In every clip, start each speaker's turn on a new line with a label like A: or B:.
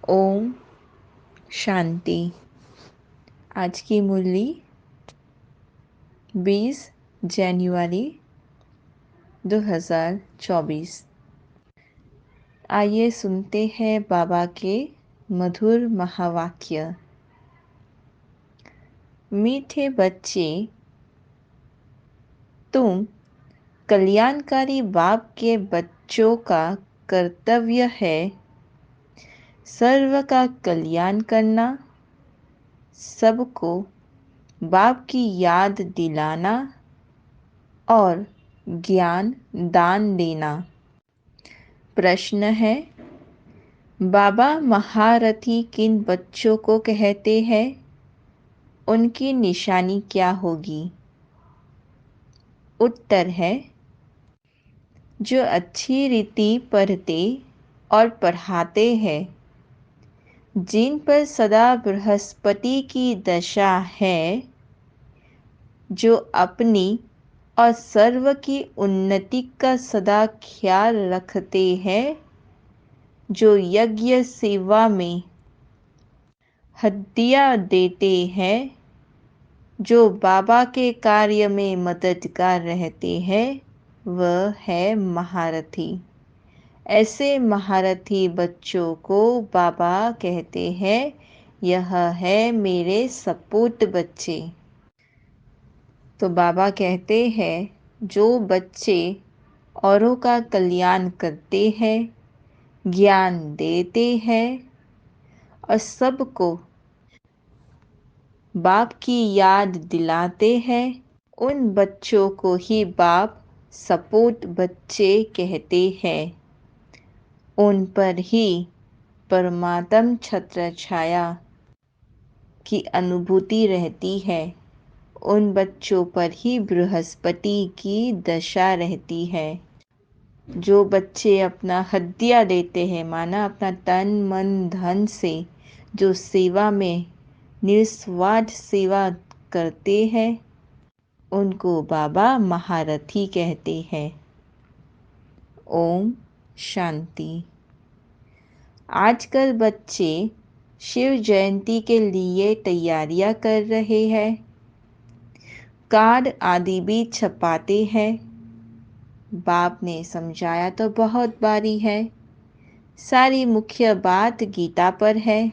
A: ओम शांति। आज की मुरली 20 जनवरी 2024। आइए सुनते हैं बाबा के मधुर महावाक्य। मीठे बच्चे, तुम कल्याणकारी बाप के बच्चों का कर्तव्य है सर्व का कल्याण करना, सबको बाप की याद दिलाना और ज्ञान दान देना। प्रश्न है, बाबा महारथी किन बच्चों को कहते हैं? उनकी निशानी क्या होगी? उत्तर है, जो अच्छी रीति पढ़ते और पढ़ाते हैं, जिन पर सदा बृहस्पति की दशा है, जो अपनी और सर्व की उन्नति का सदा ख्याल रखते हैं, जो यज्ञ सेवा में हदिया देते हैं, जो बाबा के कार्य में मददगार रहते हैं, वह है महारथी। ऐसे महारथी बच्चों को बाबा कहते हैं, यह है मेरे सपूत बच्चे। तो बाबा कहते हैं, जो बच्चे औरों का कल्याण करते हैं, ज्ञान देते हैं और सबको बाप की याद दिलाते हैं, उन बच्चों को ही बाप सपूत बच्चे कहते हैं। उन पर ही परमात्म छत्र छाया की अनुभूति रहती है। उन बच्चों पर ही बृहस्पति की दशा रहती है। जो बच्चे अपना हदिया देते हैं, माना अपना तन मन धन से जो सेवा में निस्वार्थ सेवा करते हैं, उनको बाबा महारथी कहते हैं। ओम शांति। आजकल बच्चे शिव जयंती के लिए तैयारियां कर रहे हैं। कार्ड आदि भी छपाते हैं। बाप ने समझाया तो बहुत बारी है। सारी मुख्य बात गीता पर है।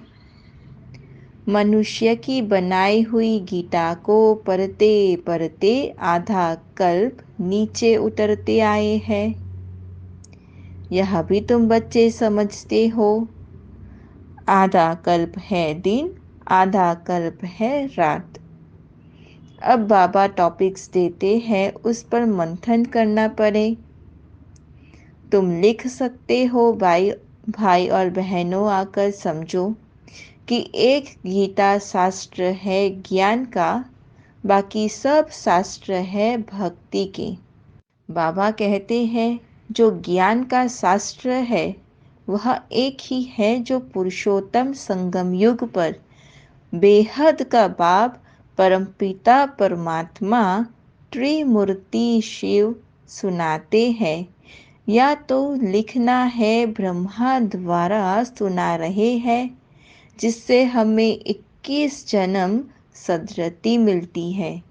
A: मनुष्य की बनाई हुई गीता को पढ़ते पढ़ते आधा कल्प नीचे उतरते आए हैं। यह भी तुम बच्चे समझते हो। आधा कल्प है दिन, आधा कल्प है रात। अब बाबा टॉपिक्स देते हैं, उस पर मंथन करना पड़े। तुम लिख सकते हो, भाई और बहनों आकर समझो कि एक गीता शास्त्र है ज्ञान का, बाकी सब शास्त्र है भक्ति के। बाबा कहते हैं, जो ज्ञान का शास्त्र है वह एक ही है जो पुरुषोत्तम संगम युग पर बेहद का बाप परमपिता परमात्मा त्रिमूर्ति शिव सुनाते हैं, या तो लिखना है ब्रह्मा द्वारा सुना रहे हैं, जिससे हमें 21 जन्म सद्गति मिलती है।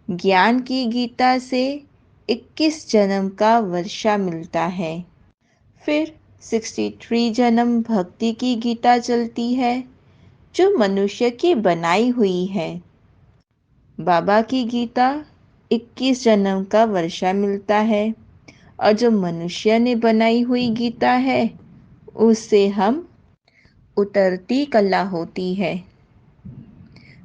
A: ज्ञान की गीता से 21 जन्म का वर्षा मिलता है। फिर 63 जन्म भक्ति की गीता चलती है, जो मनुष्य की बनाई हुई है। बाबा की गीता 21 जन्म का वर्षा मिलता है, और जो मनुष्य ने बनाई हुई गीता है, उससे हम उतरती कला होती है।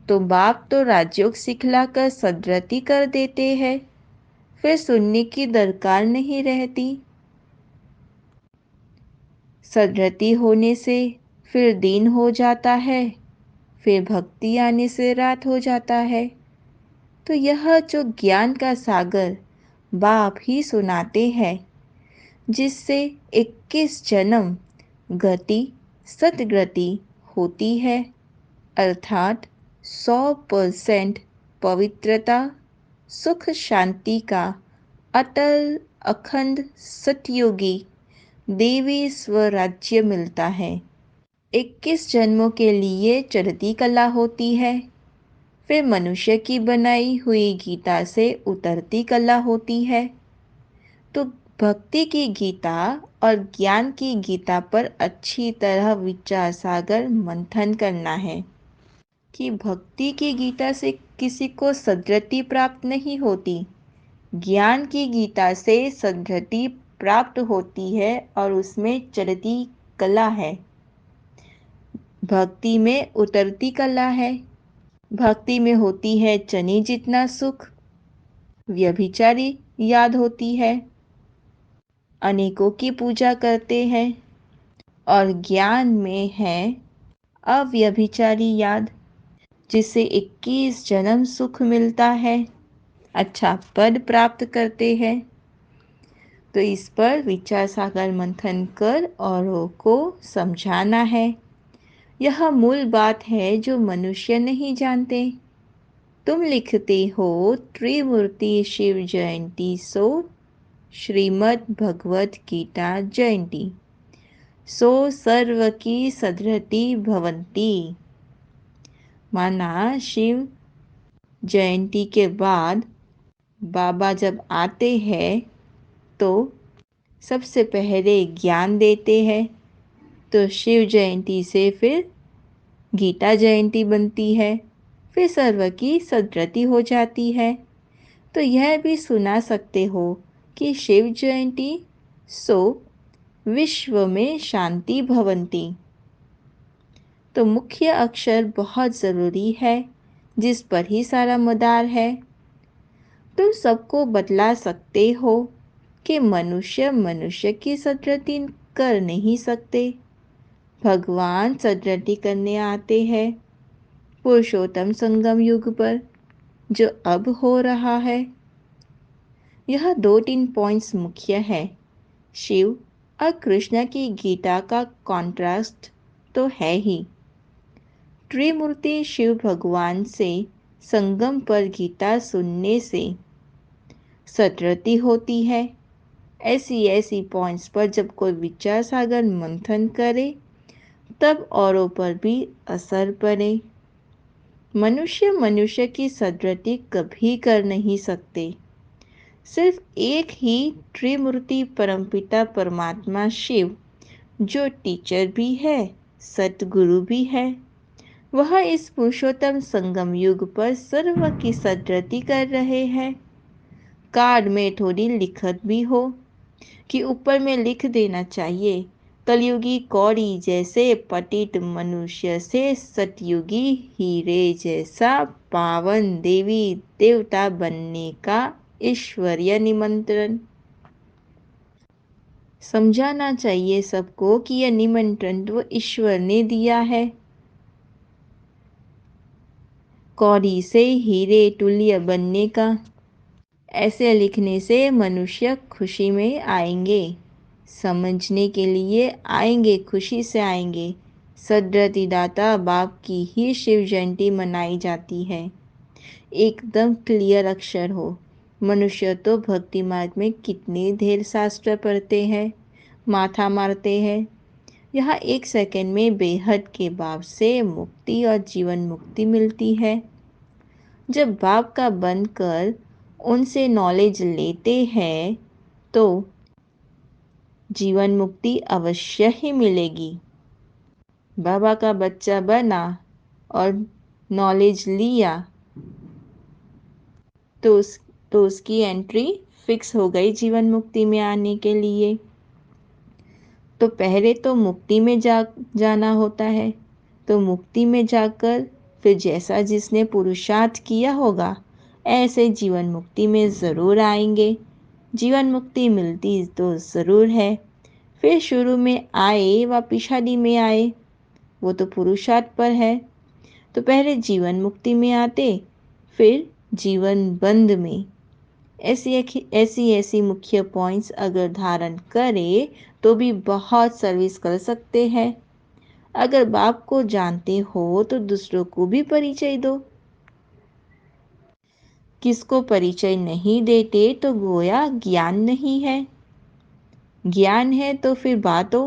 A: तो बाप तो राजयोग सिखलाकर सद्गति कर देते हैं, फिर सुनने की दरकार नहीं रहती। सद्गति होने से फिर दिन हो जाता है, फिर भक्ति आने से रात हो जाता है। तो यह जो ज्ञान का सागर बाप ही सुनाते हैं, जिससे 21 जन्म गति सद्गति होती है, अर्थात 100% पवित्रता सुख शांति का अटल अखंड सतयुगी देवी स्वराज्य मिलता है। 21 जन्मों के लिए चढ़ती कला होती है, फिर मनुष्य की बनाई हुई गीता से उतरती कला होती है। तो भक्ति की गीता और ज्ञान की गीता पर अच्छी तरह विचार सागर मंथन करना है कि भक्ति की गीता से किसी को सद्गति प्राप्त नहीं होती, ज्ञान की गीता से सद्गति प्राप्त होती है और उसमें चढ़ती कला है, भक्ति में उतरती कला है। भक्ति में होती है चने जितना सुख, व्यभिचारी याद होती है, अनेकों की पूजा करते हैं, और ज्ञान में है अव्यभिचारी याद, जिससे 21 जन्म सुख मिलता है, अच्छा पद प्राप्त करते हैं। तो इस पर विचार सागर मंथन कर औरों को समझाना है। यह मूल बात है जो मनुष्य नहीं जानते। तुम लिखते हो त्रिमूर्ति शिव जयंती सो श्रीमद् भगवत गीता जयंती सो सर्व की सद्गति भवंती। माना शिव जयंती के बाद बाबा जब आते हैं तो सबसे पहले ज्ञान देते हैं, तो शिव जयंती से फिर गीता जयंती बनती है, फिर सर्व की सद्गति हो जाती है। तो यह भी सुना सकते हो कि शिव जयंती सो विश्व में शांति भवंती। तो मुख्य अक्षर बहुत ज़रूरी है, जिस पर ही सारा मदार है। तुम सबको बतला सकते हो कि मनुष्य मनुष्य की सद्गति कर नहीं सकते, भगवान सद्गति करने आते हैं पुरुषोत्तम संगम युग पर, जो अब हो रहा है। यह 2-3 पॉइंट्स मुख्य है। शिव और कृष्ण की गीता का कॉन्ट्रास्ट तो है ही। त्रिमूर्ति शिव भगवान से संगम पर गीता सुनने से सद्गति होती है। ऐसी पॉइंट्स पर जब कोई विचार सागर मंथन करे तब औरों पर भी असर पड़े। मनुष्य मनुष्य की सद्गति कभी कर नहीं सकते। सिर्फ एक ही त्रिमूर्ति परमपिता परमात्मा शिव, जो टीचर भी है सतगुरु भी है, वह इस पुरुषोत्तम संगम युग पर सर्व की सद्गति कर रहे हैं। कार्ड में थोड़ी लिखत भी हो कि ऊपर में लिख देना चाहिए, कलयुगी कौड़ी जैसे पतित मनुष्य से सतयुगी हीरे जैसा पावन देवी देवता बनने का ईश्वरीय निमंत्रण। समझाना चाहिए सबको कि यह निमंत्रण तो ईश्वर ने दिया है। कौड़ी से हीरे तुल्य बनने का, ऐसे लिखने से मनुष्य खुशी में आएंगे, समझने के लिए आएंगे, खुशी से आएंगे। सद्गति दाता बाप की ही शिव जयंती मनाई जाती है। एकदम क्लियर अक्षर हो। मनुष्य तो भक्ति मार्ग में कितने ढेर शास्त्र पढ़ते हैं, माथा मारते हैं। यहाँ 1 सेकंड में बेहद के बाप से मुक्ति और जीवन मुक्ति मिलती है। जब बाप का बनकर उनसे नॉलेज लेते हैं तो जीवन मुक्ति अवश्य ही मिलेगी। बाबा का बच्चा बना और नॉलेज लिया तो उसकी एंट्री फिक्स हो गई जीवन मुक्ति में आने के लिए। तो पहले तो मुक्ति में जाना होता है, तो मुक्ति में जाकर फिर जैसा जिसने पुरुषार्थ किया होगा ऐसे जीवन मुक्ति में ज़रूर आएंगे। जीवन मुक्ति मिलती तो ज़रूर है। फिर शुरू में आए व पिछाड़ी में आए, वो तो पुरुषार्थ पर है। तो पहले जीवन मुक्ति में आते, फिर जीवन बंद में। ऐसी मुख्य पॉइंट्स अगर धारण करें तो भी बहुत सर्विस कर सकते हैं। अगर बाप को जानते हो तो दूसरों को भी परिचय दो। किसको परिचय नहीं देते तो गोया ज्ञान नहीं है। ज्ञान है तो फिर बात हो,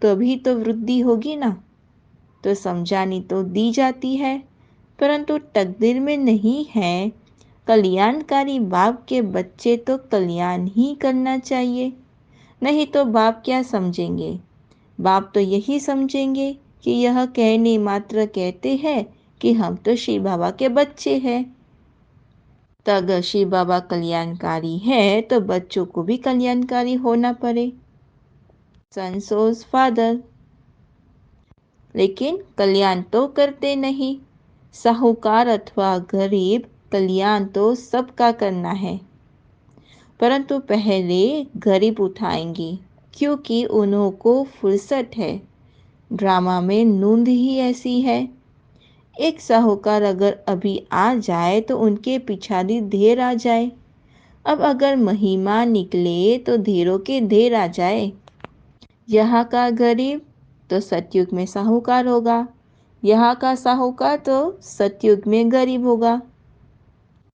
A: तभी तो वृद्धि होगी ना। तो समझानी तो दी जाती है, परंतु तकदीर में नहीं है। कल्याणकारी बाप के बच्चे तो कल्याण ही करना चाहिए, नहीं तो बाप क्या समझेंगे? बाप तो यही समझेंगे कि यह कहने मात्र कहते हैं कि हम तो शिव बाबा के बच्चे हैं। तो अगर शिव बाबा कल्याणकारी है तो बच्चों को भी कल्याणकारी होना पड़े। सन सोज फादर, लेकिन कल्याण तो करते नहीं। साहूकार अथवा गरीब, कल्याण तो सबका करना है, परंतु पहले गरीब उठाएंगे क्योंकि उन्हों को फुर्सत है। ड्रामा में नूंद ही ऐसी है। एक साहूकार अगर अभी आ जाए तो उनके पिछाड़ी ढेर आ जाए। अब अगर महिमा निकले तो ढेरों के ढेर आ जाए। यहाँ का गरीब तो सतयुग में साहूकार होगा, यहाँ का साहूकार तो सतयुग में गरीब होगा,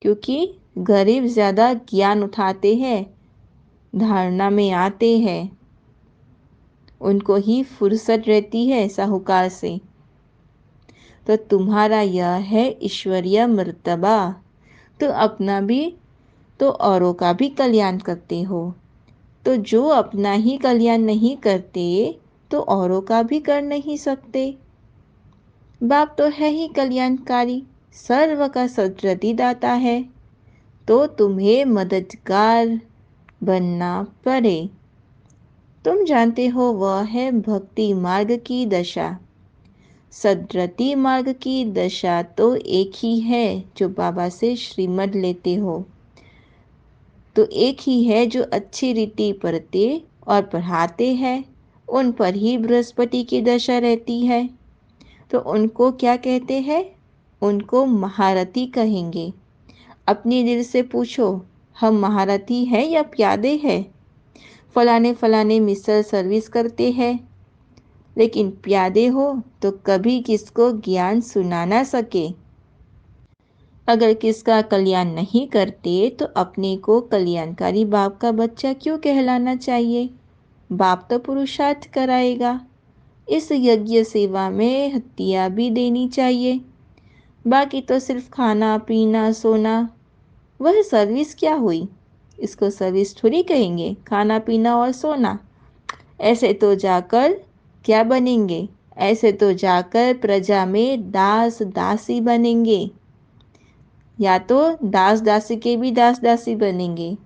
A: क्योंकि गरीब ज़्यादा ज्ञान उठाते हैं, धारणा में आते हैं, उनको ही फुर्सत रहती है साहूकार से। तो तुम्हारा यह है ईश्वरीय मर्तबा। तो अपना भी तो औरों का भी कल्याण करते हो। तो जो अपना ही कल्याण नहीं करते तो औरों का भी कर नहीं सकते। बाप तो है ही कल्याणकारी, सर्व का सद्गति दाता है, तो तुम्हें मददगार बनना पड़े। तुम जानते हो वह है भक्ति मार्ग की दशा। सद्गति मार्ग की दशा तो एक ही है जो बाबा से श्रीमत लेते हो, तो एक ही है जो अच्छी रीति पढ़ते और पढ़ाते हैं, उन पर ही बृहस्पति की दशा रहती है। तो उनको क्या कहते हैं? उनको महारथी कहेंगे। अपने दिल से पूछो, हम महारथी हैं या प्यादे हैं? फलाने फलाने मिसल सर्विस करते हैं, लेकिन प्यादे हो तो कभी किसको ज्ञान सुना ना सके। अगर किसका कल्याण नहीं करते तो अपने को कल्याणकारी बाप का बच्चा क्यों कहलाना चाहिए? बाप तो पुरुषार्थ कराएगा। इस यज्ञ सेवा में हत्या भी देनी चाहिए। बाकी तो सिर्फ खाना पीना सोना, वह सर्विस क्या हुई? इसको सर्विस थोड़ी कहेंगे, खाना पीना और सोना। ऐसे तो जाकर क्या बनेंगे? ऐसे तो जाकर प्रजा में दास दासी बनेंगे, या तो दास दासी के भी दास दासी बनेंगे।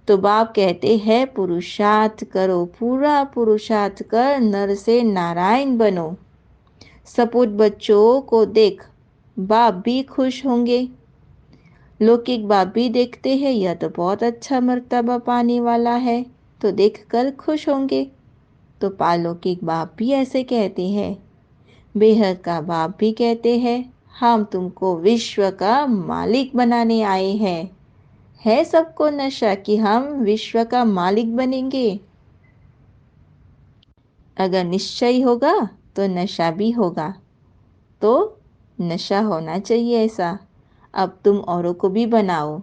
A: तो बाप कहते हैं पुरुषार्थ करो, पूरा पुरुषार्थ कर नर से नारायण बनो। सपूत बच्चों को देख बाप भी खुश होंगे। लौकिक बाप भी देखते हैं यह तो बहुत अच्छा मर्तबा पाने वाला है, तो देखकर खुश होंगे। तो पालौकिक बाप भी ऐसे कहते हैं। बेहद का बाप भी कहते हैं हम तुमको विश्व का मालिक बनाने आए हैं। है सबको नशा कि हम विश्व का मालिक बनेंगे। अगर निश्चय होगा तो नशा भी होगा, तो नशा होना चाहिए ऐसा। अब तुम औरों को भी बनाओ।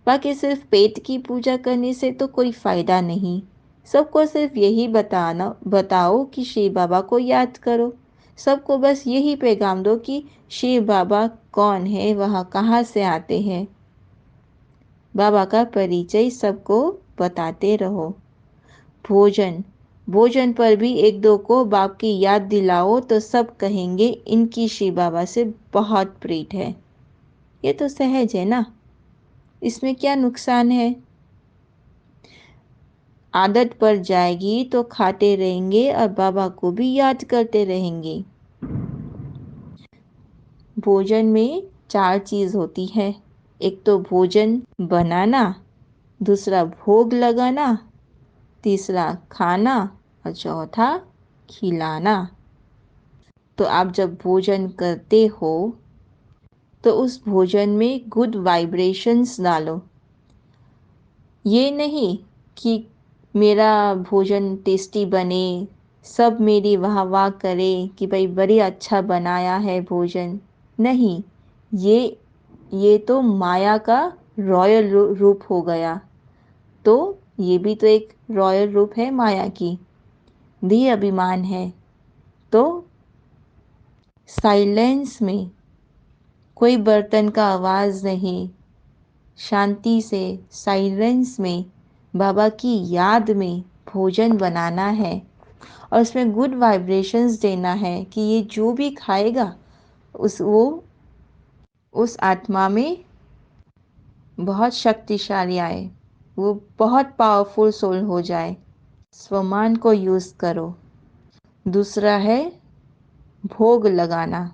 A: बाकी सिर्फ पेट की पूजा करने से तो कोई फायदा नहीं। सबको सिर्फ यही बताओ कि शिव बाबा को याद करो। सबको बस यही पैगाम दो कि शिव बाबा कौन है, वह कहाँ से आते हैं। बाबा का परिचय सबको बताते रहो। भोजन भोजन पर भी एक दो को बाप की याद दिलाओ तो सब कहेंगे इनकी शिव बाबा से बहुत प्रीत है। ये तो सहज है ना, इसमें क्या नुकसान है? आदत पड़ जाएगी तो खाते रहेंगे और बाबा को भी याद करते रहेंगे। भोजन में 4 चीज़ होती है। एक तो भोजन बनाना, दूसरा भोग लगाना, तीसरा खाना और चौथा खिलाना। तो आप जब भोजन करते हो तो उस भोजन में गुड वाइब्रेशंस डालो। ये नहीं कि मेरा भोजन टेस्टी बने, सब मेरी वाह वाह करें कि भाई बड़ी अच्छा बनाया है भोजन। नहीं, ये तो माया का रॉयल रूप हो गया। तो ये भी तो एक रॉयल रूप है माया की, दी अभिमान है। तो साइलेंस में, कोई बर्तन का आवाज़ नहीं, शांति से साइलेंस में बाबा की याद में भोजन बनाना है और उसमें गुड वाइब्रेशंस देना है कि ये जो भी खाएगा उस आत्मा में बहुत शक्तिशाली आए, वो बहुत पावरफुल सोल हो जाए। स्वमान को यूज़ करो। दूसरा है भोग लगाना।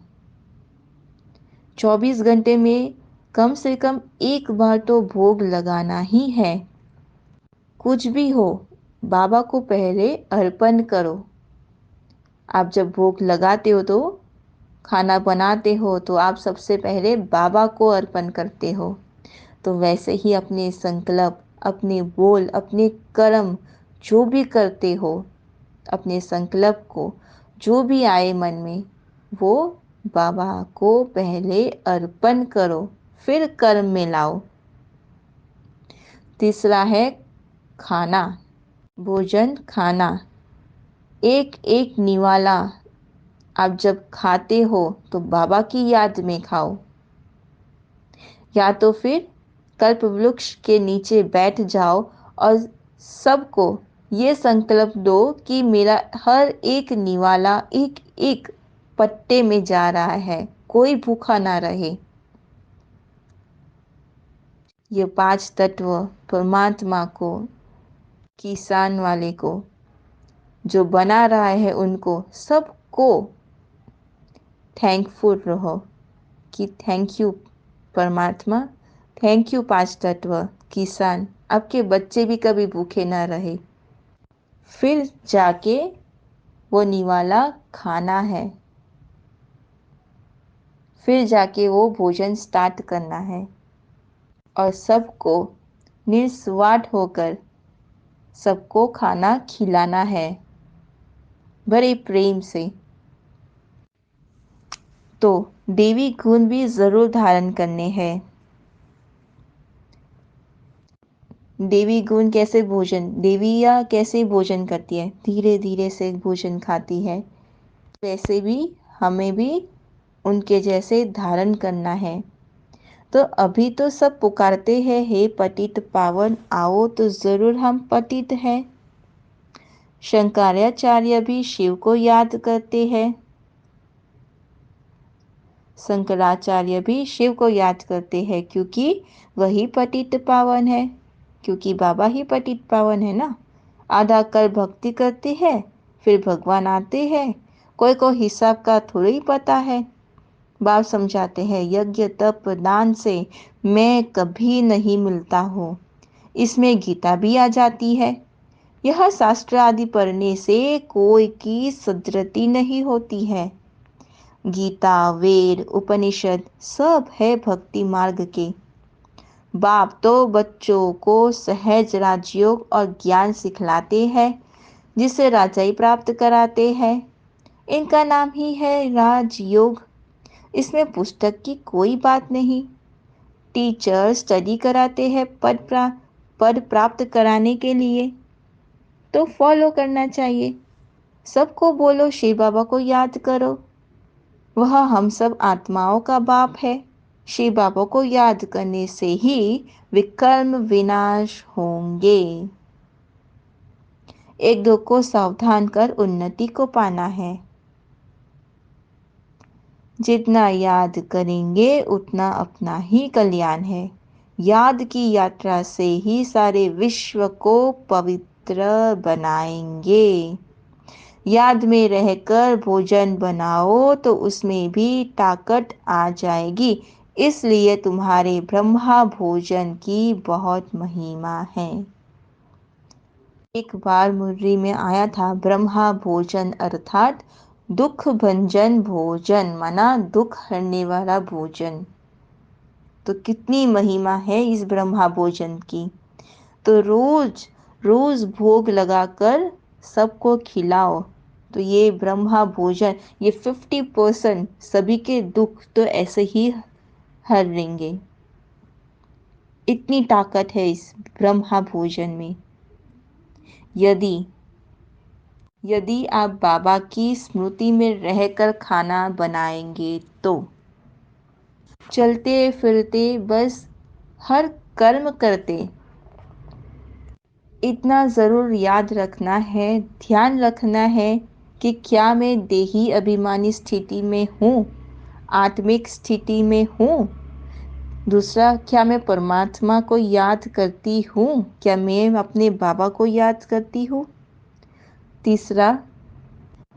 A: 24 घंटे में कम से कम एक बार तो भोग लगाना ही है। कुछ भी हो, बाबा को पहले अर्पण करो। आप जब भोग लगाते हो तो खाना बनाते हो तो आप सबसे पहले बाबा को अर्पण करते हो। तो वैसे ही अपने संकल्प, अपने बोल, अपने कर्म जो भी करते हो, अपने संकल्प को जो भी आए मन में वो बाबा को पहले अर्पण करो, फिर कर्म में लाओ। तीसरा है खाना, भोजन खाना। एक एक निवाला आप जब खाते हो तो बाबा की याद में खाओ, या तो फिर कल्प वृक्ष के नीचे बैठ जाओ और सबको ये संकल्प दो कि मेरा हर एक निवाला एक एक पट्टे में जा रहा है, कोई भूखा ना रहे। ये 5 तत्व परमात्मा को, किसान वाले को, जो बना रहा है उनको सबको थैंकफुल रहो कि थैंक यू परमात्मा, थैंक यू 5 तत्व, किसान, आपके बच्चे भी कभी भूखे ना रहे। फिर जाके वो निवाला खाना है, फिर जाके वो भोजन स्टार्ट करना है और सबको निस्वार्थ होकर सबको खाना खिलाना है बड़े प्रेम से। तो देवी गुण भी ज़रूर धारण करने हैं। देवी गुण कैसे भोजन, देवियाँ कैसे भोजन करती है, धीरे धीरे से भोजन खाती है, वैसे भी हमें भी उनके जैसे धारण करना है। तो अभी तो सब पुकारते हैं, हे पतित पावन आओ, तो ज़रूर हम पतित हैं। शंकराचार्य भी शिव को याद करते हैं, शंकराचार्य भी शिव को याद करते हैं क्योंकि वही पतित पावन है, क्योंकि बाबा ही पतित पावन है ना। आधा कल भक्ति करते हैं, फिर भगवान आते हैं, कोई को हिसाब का थोड़ा ही पता है। बाप समझाते हैं यज्ञ तप दान से मैं कभी नहीं मिलता हूँ, इसमें गीता भी आ जाती है। यह शास्त्र आदि पढ़ने से कोई की सदृति नहीं होती है। गीता वेद उपनिषद सब है भक्ति मार्ग के। बाप तो बच्चों को सहज राजयोग और ज्ञान सिखलाते हैं, जिसे राजाई प्राप्त कराते हैं। इनका नाम ही है राजयोग। इसमें पुस्तक की कोई बात नहीं। टीचर स्टडी कराते हैं पद प्राप्त कराने के लिए, तो फॉलो करना चाहिए। सबको बोलो शिव बाबा को याद करो, वह हम सब आत्माओं का बाप है। शिव बाबा को याद करने से ही विकर्म विनाश होंगे। एक दो को सावधान कर उन्नति को पाना है। जितना याद करेंगे उतना अपना ही कल्याण है। याद की यात्रा से ही सारे विश्व को पवित्र बनाएंगे। याद में रहकर भोजन बनाओ तो उसमें भी ताकत आ जाएगी। इसलिए तुम्हारे ब्रह्मा भोजन की बहुत महिमा है। एक बार मुर्री में आया था ब्रह्मा भोजन अर्थात दुख भंजन भोजन, मना दुख हरने वाला भोजन। तो कितनी महिमा है इस ब्रह्मा भोजन की। तो रोज रोज भोग लगाकर सबको खिलाओ, तो ये ब्रह्मा भोजन ये 50% सभी के दुख तो ऐसे ही हर लेंगे। इतनी ताकत है इस ब्रह्मा भोजन में। यदि यदि आप बाबा की स्मृति में रहकर खाना बनाएंगे तो चलते फिरते बस हर कर्म करते। इतना ज़रूर याद रखना है, ध्यान रखना है कि क्या मैं देही अभिमानी स्थिति में हूँ, आत्मिक स्थिति में हूँ। दूसरा, क्या मैं परमात्मा को याद करती हूँ, क्या मैं अपने बाबा को याद करती हूँ। तीसरा,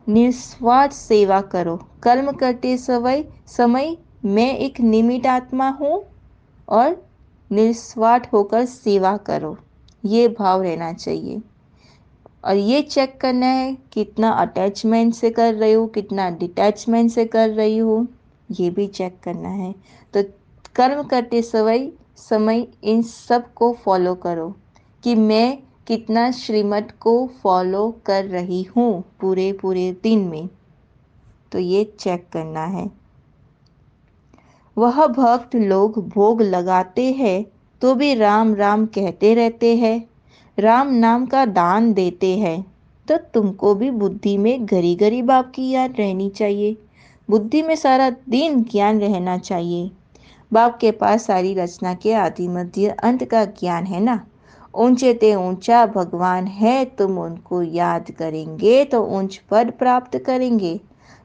A: निस्वार्थ सेवा करो। कर्म करते समय मैं एक निमित्त आत्मा हूँ और निस्वार्थ होकर सेवा करो, ये भाव रहना चाहिए। और ये चेक करना है कितना अटैचमेंट से कर रही हूँ, कितना डिटैचमेंट से कर रही हूँ, ये भी चेक करना है। तो कर्म करते समय इन सब को फॉलो करो कि मैं कितना श्रीमत को फॉलो कर रही हूँ पूरे पूरे दिन में, तो ये चेक करना है। वह भक्त लोग भोग लगाते हैं तो भी राम राम कहते रहते हैं, राम नाम का दान देते हैं, तो तुमको भी बुद्धि में घड़ी घड़ी बाप की याद रहनी चाहिए। बुद्धि में सारा दिन ज्ञान रहना चाहिए। बाप के पास सारी रचना के आदि मध्य अंत का ज्ञान है ना। ऊंचे ते ऊंचा भगवान है, तुम उनको याद करेंगे तो ऊंच पद प्राप्त करेंगे।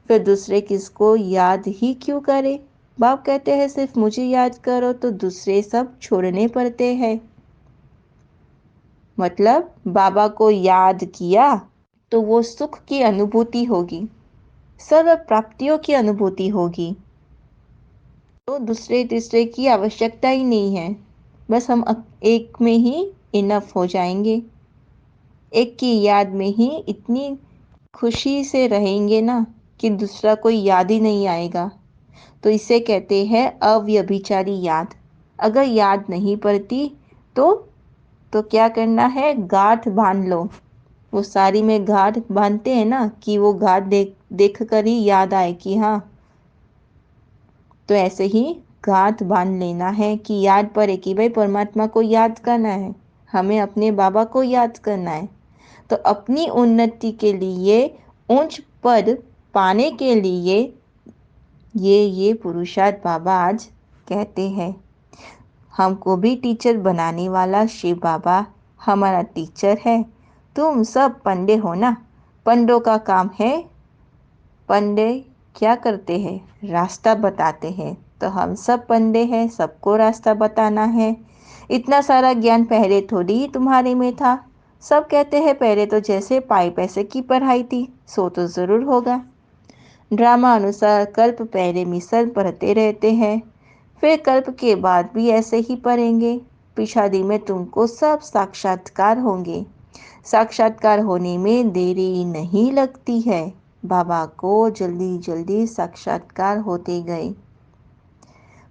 A: फिर दूसरे किसको याद ही क्यों करे। बाप कहते हैं सिर्फ मुझे याद करो तो दूसरे सब छोड़ने पड़ते हैं। मतलब बाबा को याद किया तो वो सुख की अनुभूति होगी, सर्व प्राप्तियों की अनुभूति होगी, तो दूसरे तीसरे की आवश्यकता ही नहीं है। बस हम एक में ही इनफ हो जाएंगे। एक की याद में ही इतनी खुशी से रहेंगे ना कि दूसरा कोई याद ही नहीं आएगा। तो इसे कहते हैं अव्यभिचारी याद। अगर याद नहीं पड़ती तो क्या करना है, गांठ बांध लो। वो साड़ी में गांठ बांधते हैं ना कि वो गांठ देख कर ही याद आए कि हाँ, तो ऐसे ही गांठ बांध लेना है कि याद पड़े कि भाई परमात्मा को याद करना है, हमें अपने बाबा को याद करना है। तो अपनी उन्नति के लिए, उच्च पद पाने के लिए ये पुरुषार्थ बाबा आज कहते हैं। हमको भी टीचर बनाने वाला शिव बाबा हमारा टीचर है। तुम सब पंडे हो ना। पंडों का काम है, पंडे क्या करते हैं, रास्ता बताते हैं। तो हम सब पंडे हैं, सबको रास्ता बताना है। इतना सारा ज्ञान पहले थोड़ी ही तुम्हारे में था। सब कहते हैं पहले तो जैसे पाई पैसे की पढ़ाई थी, सो तो ज़रूर होगा। ड्रामा अनुसार कल्प पहले मिसल पढ़ते रहते हैं, फिर कल्प के बाद भी ऐसे ही पढ़ेंगे। पिछाड़ी में तुमको सब साक्षात्कार होंगे। साक्षात्कार होने में देरी नहीं लगती है। बाबा को जल्दी जल्दी साक्षात्कार होते गए।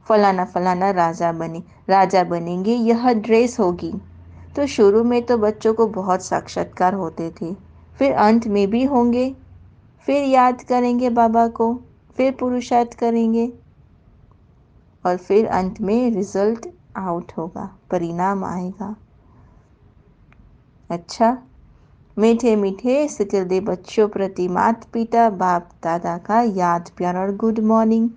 A: फलाना फलाना राजा बनेंगे, यह ड्रेस होगी। तो शुरू में तो बच्चों को बहुत साक्षात्कार होते थे, फिर अंत में भी होंगे। फिर याद करेंगे बाबा को, फिर पुरुषार्थ करेंगे और फिर अंत में रिजल्ट आउट होगा, परिणाम आएगा। अच्छा, मीठे मीठे सिकलदे बच्चों प्रति माता पिता बाप दादा का याद प्यार और गुड मॉर्निंग।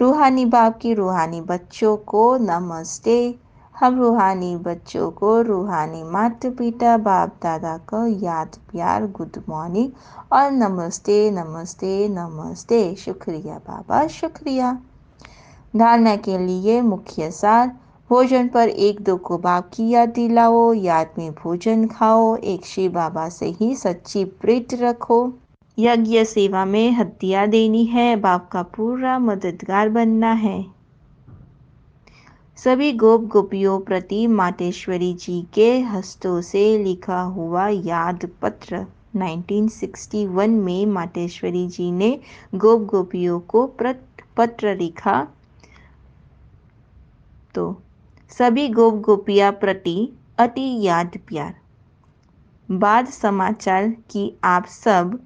A: रूहानी बाप की रूहानी बच्चों को नमस्ते। हम रूहानी बच्चों को रूहानी माता पिता बाप दादा को याद प्यार गुड मॉर्निंग और नमस्ते नमस्ते नमस्ते। शुक्रिया बाबा, शुक्रिया। धारणा के लिए मुख्य सार, भोजन पर एक दो को बाप की याद दिलाओ, याद में भोजन खाओ, एक शिव बाबा से ही सच्ची प्रीत रखो। यज्ञ सेवा में हत्या देनी है, बाप का पूरा मददगार बनना है। सभी गोप गोपियों प्रति मातेश्वरी जी के हस्तों से लिखा हुआ याद पत्र। 1961 में मातेश्वरी जी ने गोप गोपियों को पत्र लिखा। तो सभी गोप गोपिया प्रति अति याद प्यार। बाद समाचार कि आप सब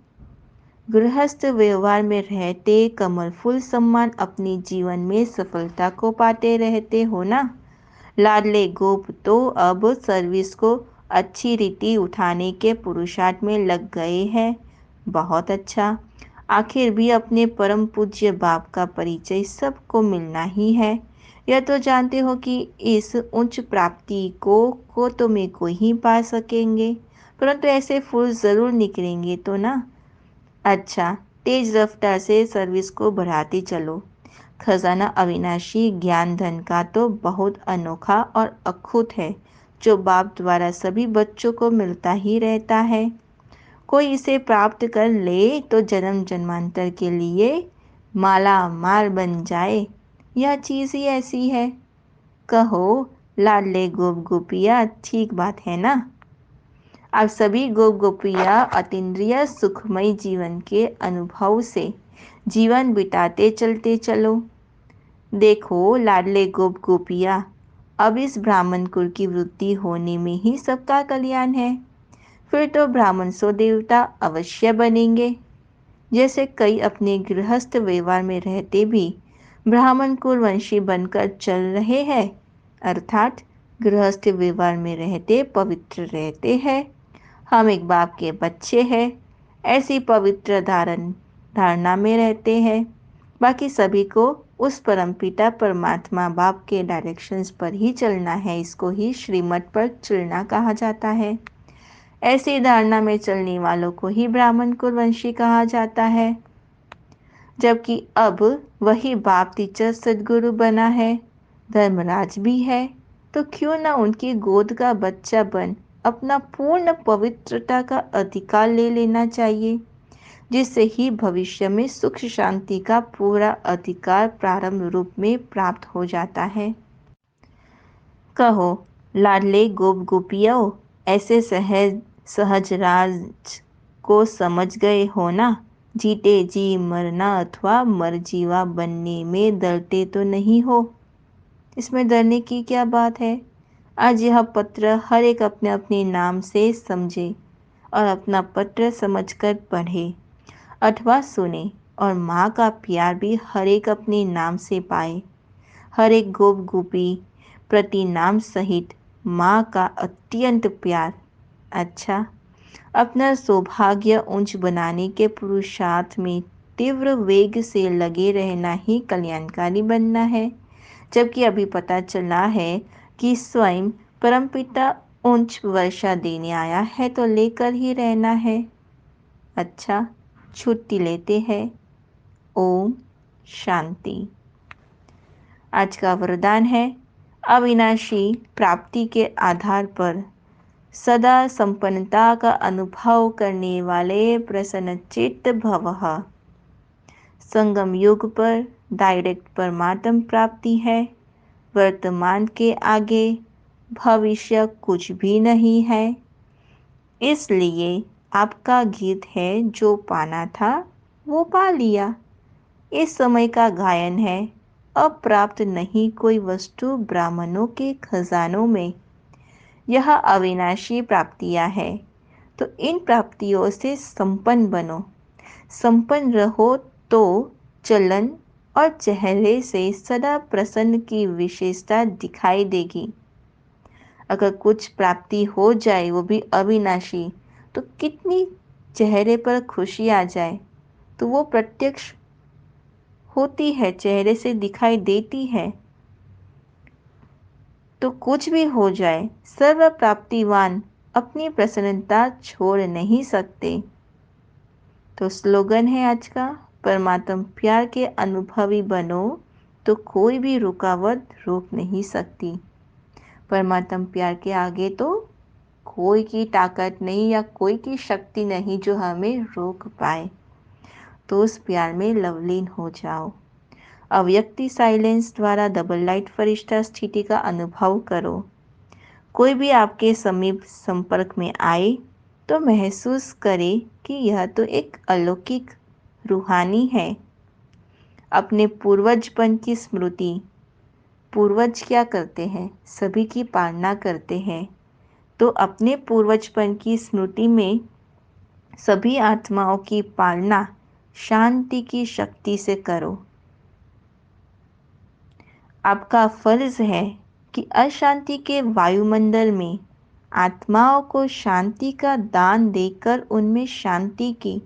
A: गृहस्थ व्यवहार में रहते कमल फूल सम्मान अपने जीवन में सफलता को पाते रहते हो ना। लाडले गोप तो अब सर्विस को अच्छी रीति उठाने के पुरुषार्थ में लग गए हैं। बहुत अच्छा। आखिर भी अपने परम पूज्य बाप का परिचय सबको मिलना ही है। यह तो जानते हो कि इस उच्च प्राप्ति को तो में को ही पा सकेंगे, परंतु ऐसे फूल जरूर निकलेंगे तो ना। अच्छा, तेज रफ्तार से सर्विस को बढ़ाते चलो। खजाना अविनाशी ज्ञान धन का तो बहुत अनोखा और अखुत है, जो बाप द्वारा सभी बच्चों को मिलता ही रहता है। कोई इसे प्राप्त कर ले तो जन्म जन्मांतर के लिए माला माल बन जाए। यह चीज ही ऐसी है। कहो लाडले गोप गोपिया, ठीक बात है ना। आप सभी गोप गोपिया अतीन्द्रिय सुखमय जीवन के अनुभव से जीवन बिताते चलते चलो। देखो लाडले गोप गोपिया, अब इस ब्राह्मण कुल की वृद्धि होने में ही सबका कल्याण है। फिर तो ब्राह्मण सो देवता अवश्य बनेंगे। जैसे कई अपने गृहस्थ व्यवहार में रहते भी ब्राह्मण कुलवंशी बनकर चल रहे हैं, अर्थात गृहस्थ व्यवहार में रहते पवित्र रहते हैं। हम एक बाप के बच्चे हैं, ऐसी पवित्र धारणा में रहते हैं। बाकी सभी को उस परमपिता परमात्मा बाप के डायरेक्शंस पर ही चलना है। इसको ही श्रीमत पर चलना कहा जाता है। ऐसी धारणा में चलने वालों को ही ब्राह्मण कुलवंशी कहा जाता है। जबकि अब वही बाप टीचर सदगुरु बना है, धर्मराज भी है, तो क्यों ना उनकी गोद का बच्चा बन अपना पूर्ण पवित्रता का अधिकार ले लेना चाहिए, जिससे ही भविष्य में सुख शांति का पूरा अधिकार प्रारंभ रूप में प्राप्त हो जाता है। कहो लाडले गोप गोपियों, ऐसे सहज राज को समझ गए हो ना। जीते जी मरना अथवा मर जीवा बनने में डरते तो नहीं हो। इसमें डरने की क्या बात है। आज यह पत्र हर एक अपने अपने नाम से समझे और अपना पत्र समझकर पढ़े अथवा सुने, और माँ का प्यार भी हर एक अपने नाम से पाए। हर एक गोप गोपी प्रति नाम सहित माँ का अत्यंत प्यार। अच्छा, अपना सौभाग्य ऊंच बनाने के पुरुषार्थ में तीव्र वेग से लगे रहना ही कल्याणकारी बनना है। जबकि अभी पता चला है कि स्वयं परमपिता ऊंच वर्षा देने आया है, तो लेकर ही रहना है। अच्छा, छुट्टी लेते हैं। ओम शांति। आज का वरदान है, अविनाशी प्राप्ति के आधार पर सदा संपन्नता का अनुभव करने वाले प्रसन्नचित्त भवः। संगम युग पर डायरेक्ट परमात्म प्राप्ति है। वर्तमान के आगे भविष्य कुछ भी नहीं है। इसलिए आपका गीत है, जो पाना था वो पा लिया। इस समय का गायन है, अब प्राप्त नहीं कोई वस्तु ब्राह्मणों के खजानों में। यह अविनाशी प्राप्तियां है, तो इन प्राप्तियों से संपन्न बनो। संपन्न रहो तो चलन और चेहरे से सदा प्रसन्न की विशेषता दिखाई देगी। अगर कुछ प्राप्ति हो जाए, वो भी अविनाशी, तो कितनी चेहरे पर खुशी आ जाए, तो वो प्रत्यक्ष होती है, चेहरे से दिखाई देती है। तो कुछ भी हो जाए, सर्व प्राप्तिवान अपनी प्रसन्नता छोड़ नहीं सकते। तो स्लोगन है आज का, परमात्म प्यार के अनुभवी बनो तो कोई भी रुकावट रोक नहीं सकती। परमात्म प्यार के आगे तो कोई की ताकत नहीं या कोई की शक्ति नहीं जो हमें रोक पाए। तो उस प्यार में लवलीन हो जाओ। अव्यक्ति साइलेंस द्वारा डबल लाइट फरिश्ता स्थिति का अनुभव करो। कोई भी आपके समीप संपर्क में आए तो महसूस करे कि यह तो एक अलौकिक रूहानी है। अपने पूर्वजपन की स्मृति। पूर्वज क्या करते हैं? सभी की पालना करते हैं। तो अपने पूर्वजपन की स्मृति में सभी आत्माओं की पालना शांति की शक्ति से करो। आपका फर्ज है कि अशांति के वायुमंडल में आत्माओं को शांति का दान देकर उनमें शांति की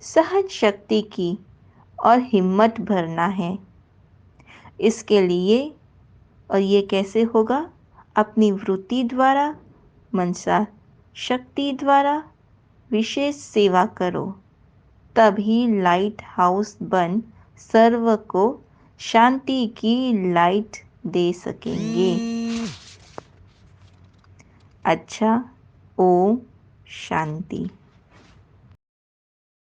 A: सहज शक्ति की और हिम्मत भरना है। इसके लिए और ये कैसे होगा? अपनी वृत्ति द्वारा, मनसा शक्ति द्वारा विशेष सेवा करो, तभी लाइट हाउस बन सर्व को शांति की लाइट दे सकेंगे। अच्छा, ओम शांति।